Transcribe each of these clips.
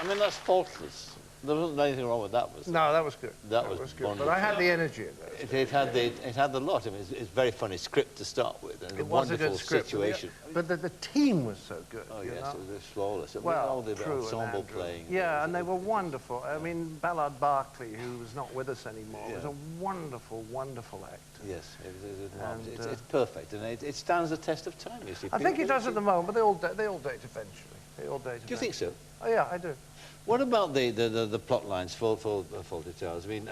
I mean, that's faultless. There wasn't anything wrong with that, was there? No, that was good. That was good. wonderful. But I had the energy in those. It had the lot. I mean, it's very funny script to start with, and It a was a wonderful good script, situation. but the team was so good. Oh, you yes, know? it was flawless. Well, all the True ensemble and playing. Yeah, and they were wonderful. I mean, Ballard Barkley, who was not with us anymore, was a wonderful, wonderful actor. Yes, it's perfect, and it stands the test of time, you see. I think it does at the moment, but they all date eventually. They all date eventually. Do you think so? Oh, yeah, I do. What about the plot lines for Fawlty Towers? I mean,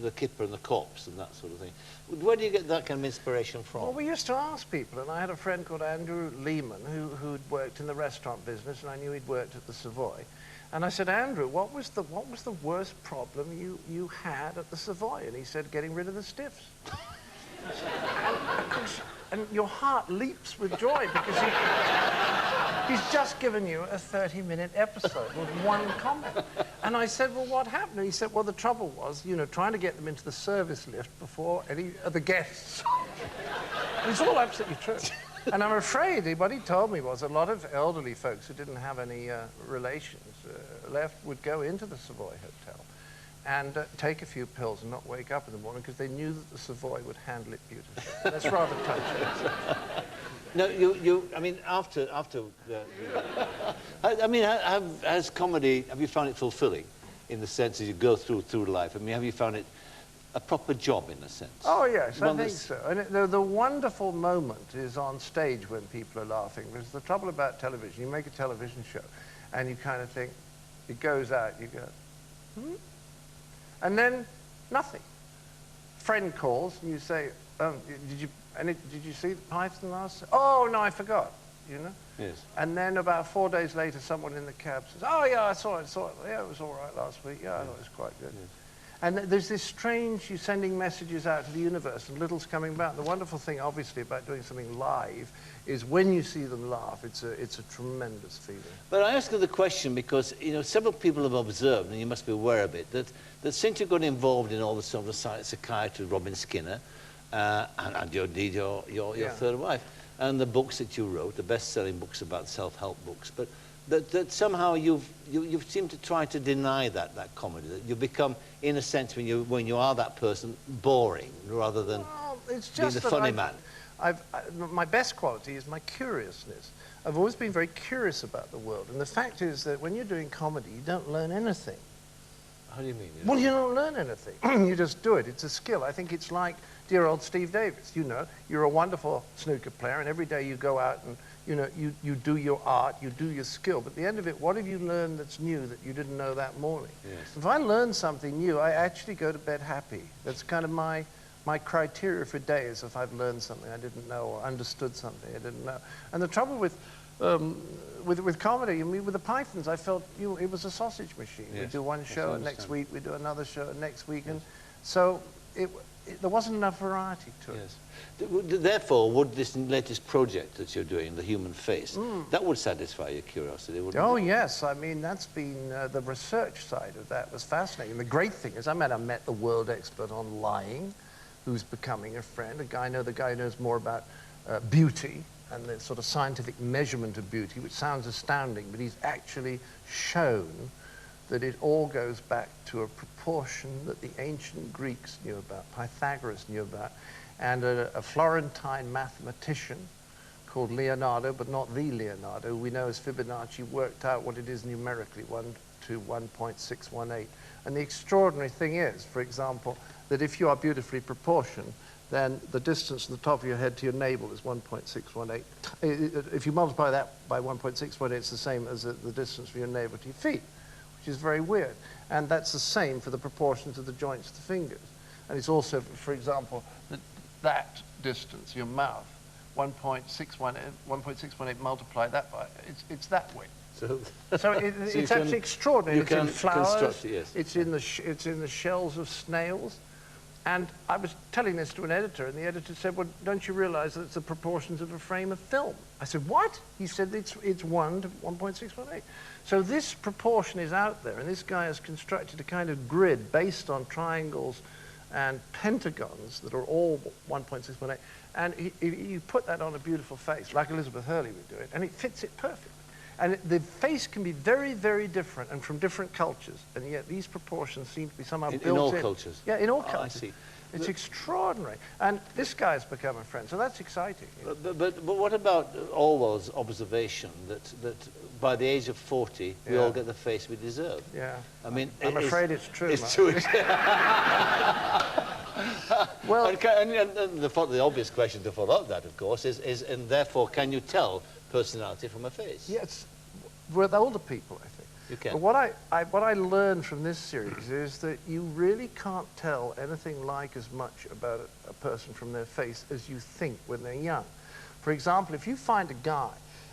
the Kipper and the corpse and that sort of thing. Where do you get that kind of inspiration from? Well, we used to ask people, and I had a friend called Andrew Lehman who'd worked in the restaurant business, and I knew he'd worked at the Savoy. And I said, Andrew, what was the worst problem you had at the Savoy? And he said, getting rid of the stiffs. and your heart leaps with joy because he's just given you a 30-minute episode with one comment. And I said, well, what happened? And he said, well, the trouble was, you know, trying to get them into the service lift before any of the guests. And it's all absolutely true. And I'm afraid what he told me was a lot of elderly folks who didn't have any relations left would go into the Savoy Hotel and take a few pills and not wake up in the morning because they knew that the Savoy would handle it beautifully. That's rather touching. No, I mean, after I mean, has comedy, have you found it fulfilling in the sense as you go through life? I mean, have you found it a proper job in a sense? Oh, yes, I think so. And the wonderful moment is on stage when people are laughing. Because the trouble about television, you make a television show and you kind of think, it goes out, you go, and then nothing. Friend calls and you say, did you see the Python last? Oh, no, I forgot, you know? Yes. And then about 4 days later, someone in the cab says, oh, yeah, I saw it. Yeah, it was all right last week. Yeah, I thought it was quite good. Yes. And there's this strange, you're sending messages out to the universe and little's coming back. The wonderful thing, obviously, about doing something live is when you see them laugh, it's a tremendous feeling. But I ask you the question because, you know, several people have observed, and you must be aware of it, that since you got involved in all the sort of psychiatry, Robin Skinner, and your third wife, and the books that you wrote, the best-selling books about self-help books, but that somehow you've seemed to try to deny that comedy, that you become, in a sense, when you are that person, boring rather than it's just being the funny man. My best quality is my curiousness. I've always been very curious about the world, and the fact is that when you're doing comedy, you don't learn anything. How do you mean? Well, you don't learn anything. You just do it. It's a skill. I think it's like dear old Steve Davis. You know, you're a wonderful snooker player, and every day you go out and, you know, you do your art, you do your skill. But at the end of it, what have you learned that's new that you didn't know that morning? Yes. If I learn something new, I actually go to bed happy. That's kind of my criteria for day is if I've learned something I didn't know or understood something I didn't know. And the trouble with comedy, I mean, with the Pythons, I felt it was a sausage machine. Yes. We do one show, and next week we do another show, and next week, and so there wasn't enough variety to it. Yes. Therefore, would this latest project that you're doing, The Human Face, that would satisfy your curiosity, wouldn't it? Oh, yes. I mean, that's been the research side of that was fascinating. The great thing is I met the world expert on lying, who's becoming a friend, the guy who knows more about beauty and the sort of scientific measurement of beauty, which sounds astounding, but he's actually shown that it all goes back to a proportion that the ancient Greeks knew about, Pythagoras knew about, and a Florentine mathematician called Leonardo, but not the Leonardo, we know as Fibonacci, worked out what it is numerically, 1 to 1.618. And the extraordinary thing is, for example, that if you are beautifully proportioned, then the distance from the top of your head to your navel is 1.618. If you multiply that by 1.618, it's the same as the distance from your navel to your feet, which is very weird. And that's the same for the proportions of the joints of the fingers. And it's also, for example, that distance, your mouth, 1.618, multiply that by, it's that way. So it's actually extraordinary. It's in flowers, yes. it's in the shells of snails. And I was telling this to an editor, and the editor said, well, don't you realize that it's the proportions of a frame of film? I said, what? He said, it's 1 to 1.618. So this proportion is out there, and this guy has constructed a kind of grid based on triangles and pentagons that are all 1.618. And you put that on a beautiful face, like Elizabeth Hurley would do it, and it fits it perfectly. And the face can be very, very different and from different cultures. And yet these proportions seem to be somehow built in. In all cultures? Yeah, in all Oh, cultures. I see. It's extraordinary. And this guy's become a friend, so that's exciting. But what about Orwell's observation that by the age of 40, we all get the face we deserve? Yeah. I mean, I'm afraid it's true. It's true. Well, and the obvious question to follow up that, of course, is and therefore, can you tell personality from a face? yes, with older people, I think. You can. But what I learned from this series is that you really can't tell anything like as much about a person from their face as you think when they're young. For example, if you find a guy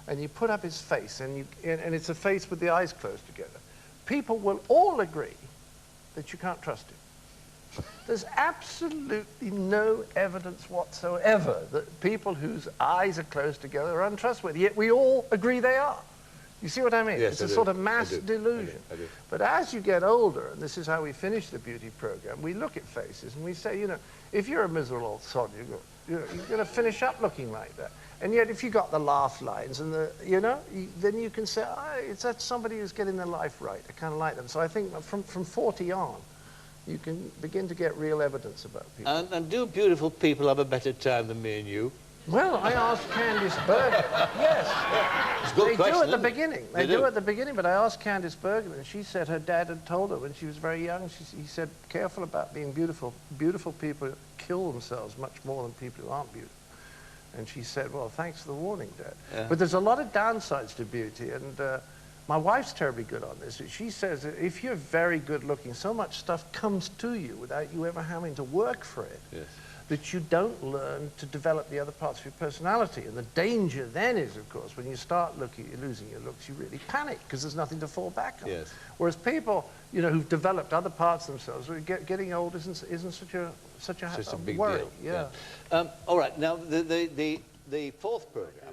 and you put up his face and it's a face with the eyes closed together, people will all agree that you can't trust him. There's absolutely no evidence whatsoever that people whose eyes are closed together are untrustworthy, yet we all agree they are. You see what I mean? Yes, it's a sort of mass delusion. I do. But as you get older, and this is how we finish the beauty program, we look at faces and we say, you know, if you're a miserable old sod, you're going to finish up looking like that. And yet if you got the laugh lines and then you can say, it's that somebody who's getting their life right. I kind of like them. So I think from 40 on, you can begin to get real evidence about people. And do beautiful people have a better time than me and you? Well, I asked Candice Bergen. Yes. It's a good question, do at the isn't it? beginning. They They do do. at the beginning, but I asked Candice Bergen, and she said her dad had told her when she was very young, he said, careful about being beautiful. Beautiful people kill themselves much more than people who aren't beautiful. And she said, well, thanks for the warning, Dad. Yeah. But there's a lot of downsides to beauty, and my wife's terribly good on this. She says that if you're very good looking, so much stuff comes to you without you ever having to work for it. Yes. That you don't learn to develop the other parts of your personality. And the danger then is, of course, when you start losing your looks, you really panic because there's nothing to fall back on. Yes. Whereas people, you know, who've developed other parts of themselves, getting old isn't such a Big worry. deal. Yeah. All right. Now the fourth program